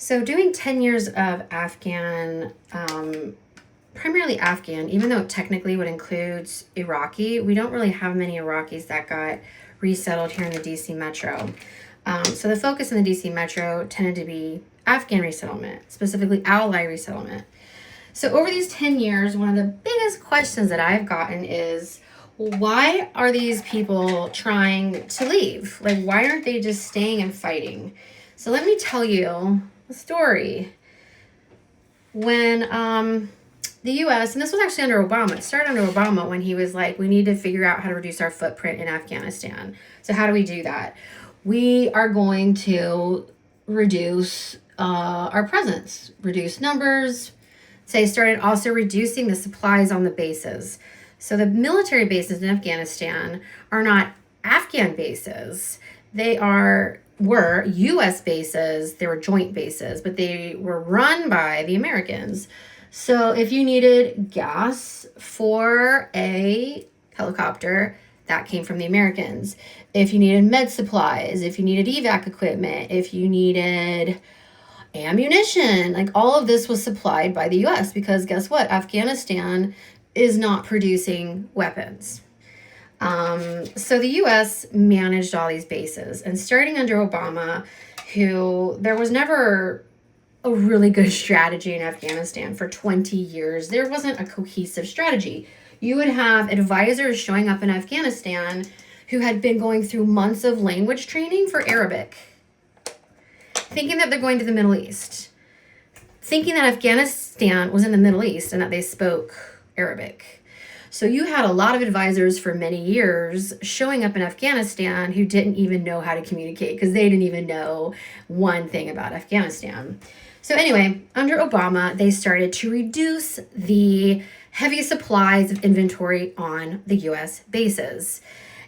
So doing 10 years of Afghan, primarily Afghan, even though it technically would include Iraqi, we don't really have many Iraqis that got resettled here in the DC metro. So the focus in the DC metro tended to be Afghan resettlement, specifically ally resettlement. So over these 10 years, one of the biggest questions that I've gotten is, why are these people trying to leave? Like, why aren't they just staying and fighting? So let me tell you a story. When the US, and this was actually under Obama, it started under Obama when he was like, we need to figure out how to reduce our footprint in Afghanistan. So how do we do that? We are going to reduce our presence, reduce numbers. So they started also reducing the supplies on the bases. So the military bases in Afghanistan are not Afghan bases. They were U.S. bases. They were joint bases, but they were run by the Americans. So if you needed gas for a helicopter, that came from the Americans. If you needed med supplies, if you needed evac equipment, if you needed ammunition, like all of this was supplied by the U.S. because guess what? Afghanistan is not producing weapons. So the U.S. managed all these bases, and starting under Obama, who there was never a really good strategy in Afghanistan for 20 years. There wasn't a cohesive strategy. You would have advisors showing up in Afghanistan who had been going through months of language training for Arabic, thinking that they're going to the Middle East, thinking that Afghanistan was in the Middle East and that they spoke Arabic. So you had a lot of advisors for many years showing up in Afghanistan who didn't even know how to communicate because they didn't even know one thing about Afghanistan. So anyway, under Obama, they started to reduce the heavy supplies of inventory on the U.S. bases.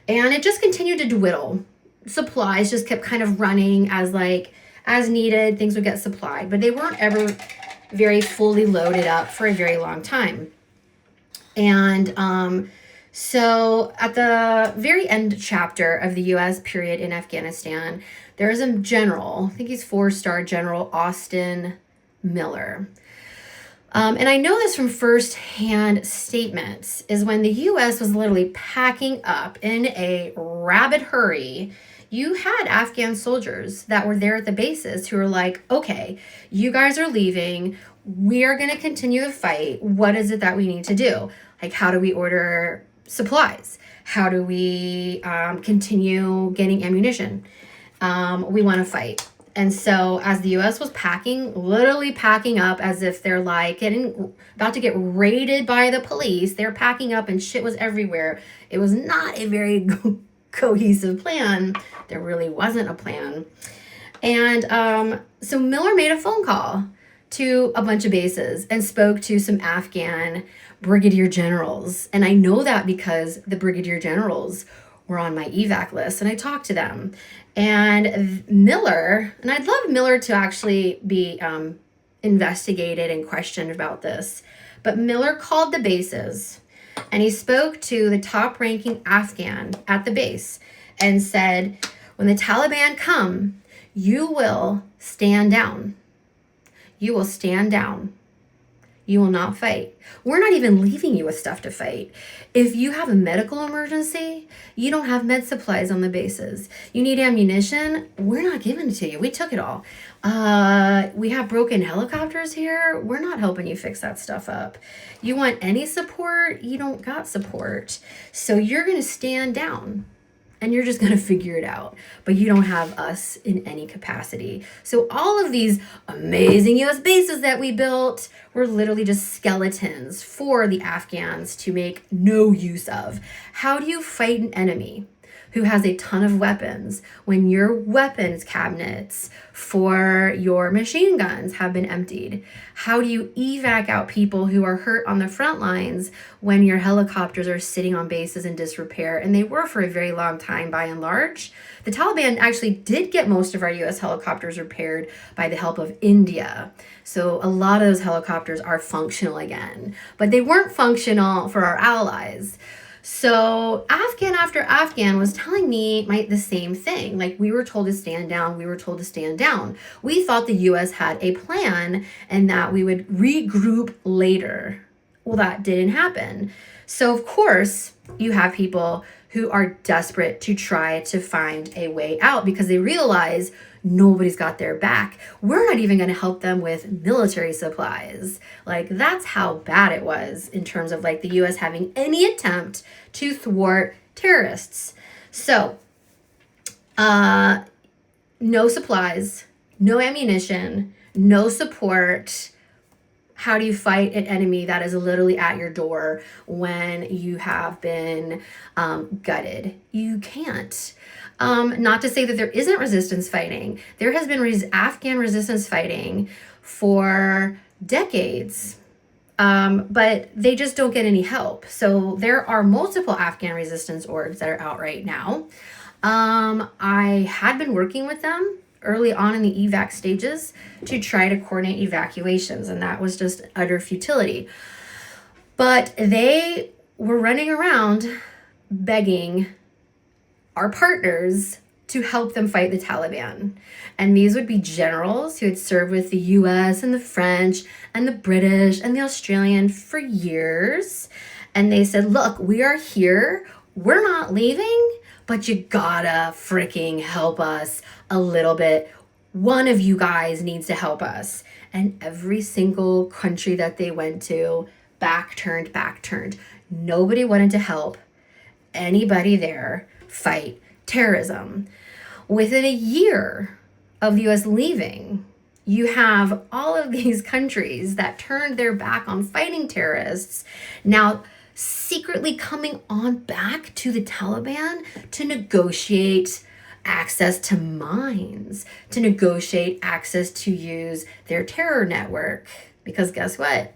And it just continued to dwindle. Supplies just kept kind of running as needed, things would get supplied, but they weren't ever very fully loaded up for a very long time. And so at the very end chapter of the U.S. period in Afghanistan, there is a general, I think he's 4-star General Austin Miller. And I know this from firsthand statements, is when the U.S. was literally packing up in a rabid hurry, you had Afghan soldiers that were there at the bases who were like, okay, you guys are leaving. We are going to continue the fight. What is it that we need to do? Like, how do we order supplies? How do we continue getting ammunition? We want to fight. And so as the U.S. was literally packing up as if they're like about to get raided by the police, they're packing up and shit was everywhere. It was not a very cohesive plan. There really wasn't a plan. And so Miller made a phone call to a bunch of bases and spoke to some Afghan brigadier generals. And I know that because the brigadier generals were on my evac list and I talked to them. And Miller, and I'd love Miller to actually be investigated and questioned about this, but Miller called the bases and he spoke to the top ranking Afghan at the base and said, when the Taliban come, you will stand down. You will stand down. You will not fight. We're not even leaving you with stuff to fight. If you have a medical emergency, you don't have med supplies on the bases. You need ammunition, we're not giving it to you. We took it all. We have broken helicopters here. We're not helping you fix that stuff up. You want any support? You don't got support. So you're going to stand down. And you're just going to figure it out. But you don't have us in any capacity. So all of these amazing U.S. bases that we built were literally just skeletons for the Afghans to make no use of. How do you fight an enemy who has a ton of weapons when your weapons cabinets for your machine guns have been emptied? How do you evac out people who are hurt on the front lines when your helicopters are sitting on bases in disrepair? And they were for a very long time, by and large. The Taliban actually did get most of our U.S. helicopters repaired by the help of India. So a lot of those helicopters are functional again, but they weren't functional for our allies. So Afghan after Afghan was telling me the same thing. Like, we were told to stand down. We were told to stand down. We thought the US had a plan and that we would regroup later. Well, that didn't happen. So, of course, you have people who are desperate to try to find a way out because they realize nobody's got their back. We're not even going to help them with military supplies. Like, that's how bad it was in terms of like the US having any attempt to thwart terrorists. So, no supplies, no ammunition, no support. How do you fight an enemy that is literally at your door when you have been gutted? You can't. Not to say that there isn't resistance fighting. There has been Afghan resistance fighting for decades, but they just don't get any help. So there are multiple Afghan resistance orgs that are out right now. I had been working with them early on in the evac stages to try to coordinate evacuations, and that was just utter futility. But they were running around begging our partners to help them fight the Taliban. And these would be generals who had served with the US and the French and the British and the Australian for years. And they said, look, we are here. We're not leaving, but you gotta freaking help us a little bit. One of you guys needs to help us. And every single country that they went to, back turned. Nobody wanted to help anybody there fight terrorism. Within a year of the US leaving, you have all of these countries that turned their back on fighting terrorists now secretly coming on back to the Taliban to negotiate access to mines, to negotiate access to use their terror network. Because guess what?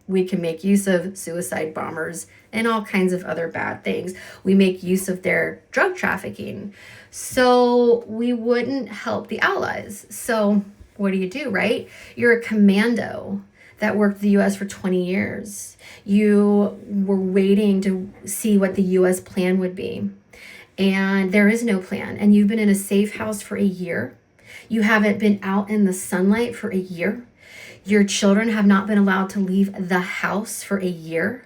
We can make use of suicide bombers and all kinds of other bad things. We make use of their drug trafficking. So we wouldn't help the allies. So what do, right? You're a commando that worked the US for 20 years. You were waiting to see what the US plan would be. And there is no plan. And you've been in a safe house for a year. You haven't been out in the sunlight for a year. Your children have not been allowed to leave the house for a year.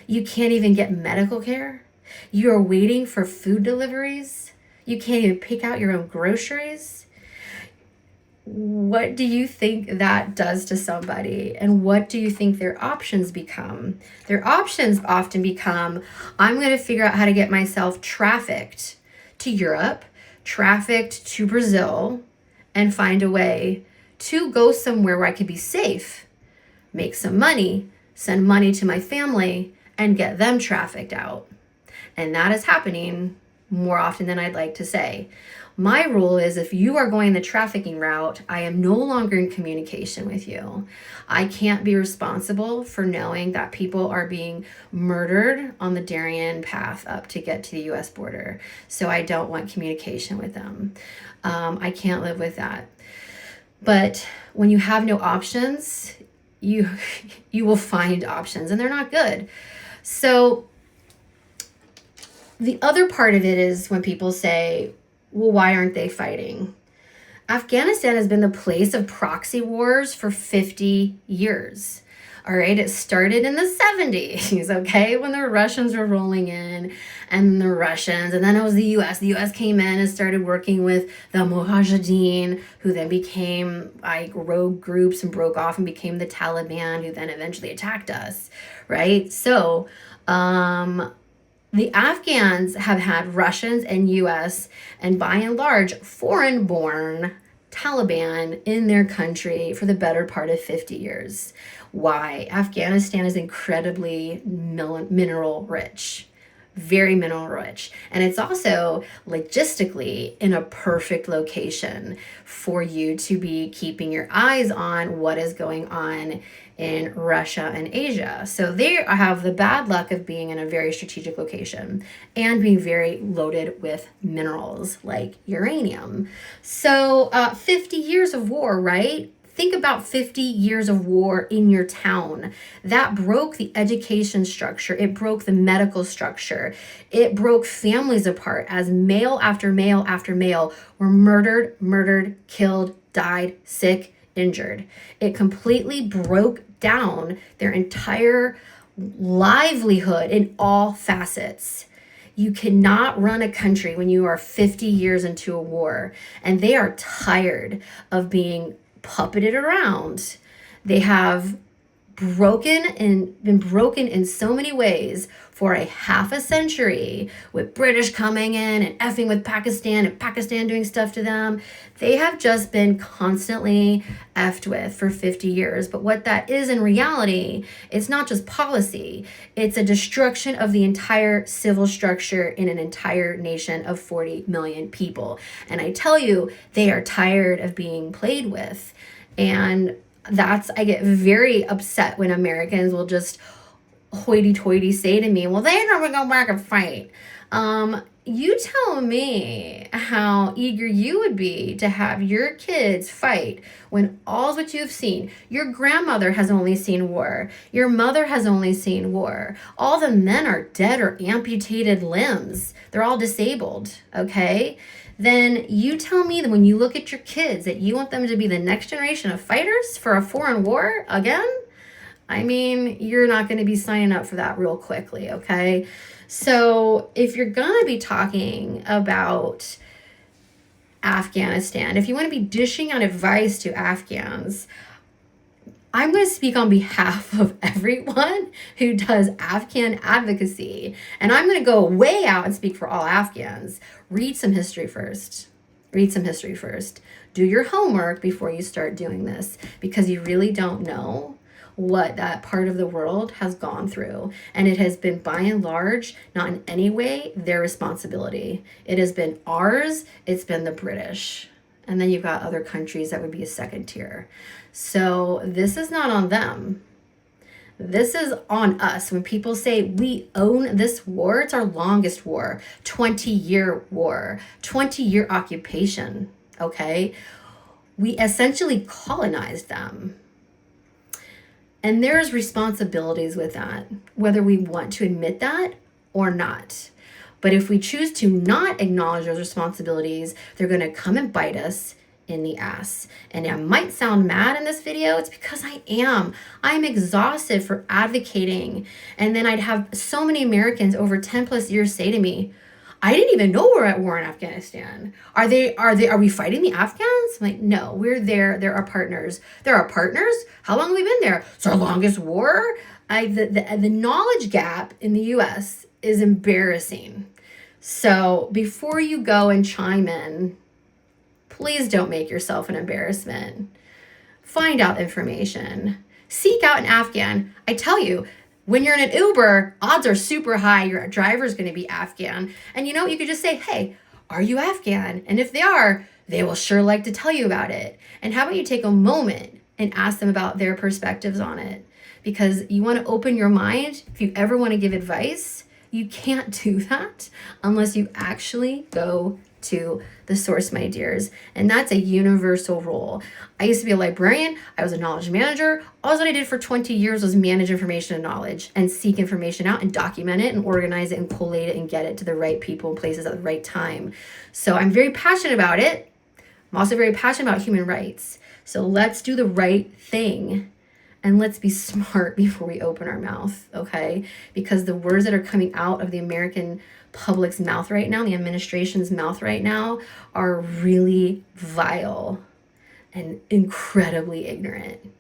You can't even get medical care. You're waiting for food deliveries. You can't even pick out your own groceries. What do you think that does to somebody? And what do you think their options become? Their options often become, I'm going to figure out how to get myself trafficked to Europe, trafficked to Brazil, and find a way to go somewhere where I could be safe, make some money, send money to my family, and get them trafficked out. And that is happening more often than I'd like to say. My rule is if you are going the trafficking route, I am no longer in communication with you. I can't be responsible for knowing that people are being murdered on the Darien path up to get to the US border. So I don't want communication with them. I can't live with that. But when you have no options, you will find options, and they're not good. So the other part of it is when people say, well, why aren't they fighting? Afghanistan has been the place of proxy wars for 50 years. All right, it started in the 70s, okay, when the Russians were rolling in, and then it was the US. The US came in and started working with the Mujahideen, who then became like rogue groups and broke off and became the Taliban, who then eventually attacked us, right? So, the Afghans have had Russians and US and by and large foreign-born Taliban in their country for the better part of 50 years. Why? Afghanistan is incredibly mineral rich, very mineral rich. And it's also logistically in a perfect location for you to be keeping your eyes on what is going on in Russia and Asia. So they have the bad luck of being in a very strategic location and being very loaded with minerals like uranium. So 50 years of war, right? Think about 50 years of war in your town. That broke the education structure. It broke the medical structure. It broke families apart as male after male after male were murdered, killed, died, sick, injured. It completely broke down their entire livelihood in all facets. You cannot run a country when you are 50 years into a war, and they are tired of being puppeted around. They have been broken in so many ways for a half a century, with British coming in and effing with Pakistan and Pakistan doing stuff to them. They have just been constantly effed with for 50 years. But what that is in reality, it's not just policy. It's a destruction of the entire civil structure in an entire nation of 40 million people. And I tell you, they are tired of being played with. And I get very upset when Americans will just hoity-toity say to me, well, they're never going to go back and fight. You tell me how eager you would be to have your kids fight when all's what you've seen. Your grandmother has only seen war. Your mother has only seen war. All the men are dead or amputated limbs. They're all disabled, okay? Then you tell me that when you look at your kids that you want them to be the next generation of fighters for a foreign war again? I mean, you're not going to be signing up for that real quickly, okay? So if you're going to be talking about Afghanistan, if you want to be dishing out advice to Afghans, I'm going to speak on behalf of everyone who does Afghan advocacy. And I'm going to go way out and speak for all Afghans. Read some history first. Read some history first. Do your homework before you start doing this, because you really don't know what that part of the world has gone through. And it has been, by and large, not in any way their responsibility. It has been ours. It's been the British. And then you've got other countries that would be a second tier. So this is not on them. This is on us. When people say we own this war, it's our longest war, 20-year war, 20-year occupation, okay? We essentially colonized them. And there's responsibilities with that, whether we want to admit that or not. But if we choose to not acknowledge those responsibilities, they're going to come and bite us in the ass. And I might sound mad in this video. It's because I am. I'm exhausted for advocating. And then I'd have so many Americans over 10 plus years say to me, I didn't even know we're at war in Afghanistan. Are we fighting the Afghans? I'm like, no, we're there. They're our partners. They're our partners? How long have we been there? It's our longest war. The knowledge gap in the US is embarrassing. So before you go and chime in, please don't make yourself an embarrassment. Find out information. Seek out an Afghan. I tell you, when you're in an Uber, odds are super high your driver's going to be Afghan. And you know, you could just say, hey, are you Afghan? And if they are, they will sure like to tell you about it. And how about you take a moment and ask them about their perspectives on it? Because you want to open your mind. If you ever want to give advice, you can't do that unless you actually go to the source, my dears. And that's a universal rule. I used to be a librarian. I was a knowledge manager. All that I did for 20 years was manage information and knowledge and seek information out and document it and organize it and collate it and get it to the right people and places at the right time. So I'm very passionate about it. I'm also very passionate about human rights. So let's do the right thing. And let's be smart before we open our mouth, okay? Because the words that are coming out of the American public's mouth right now, the administration's mouth right now, are really vile and incredibly ignorant.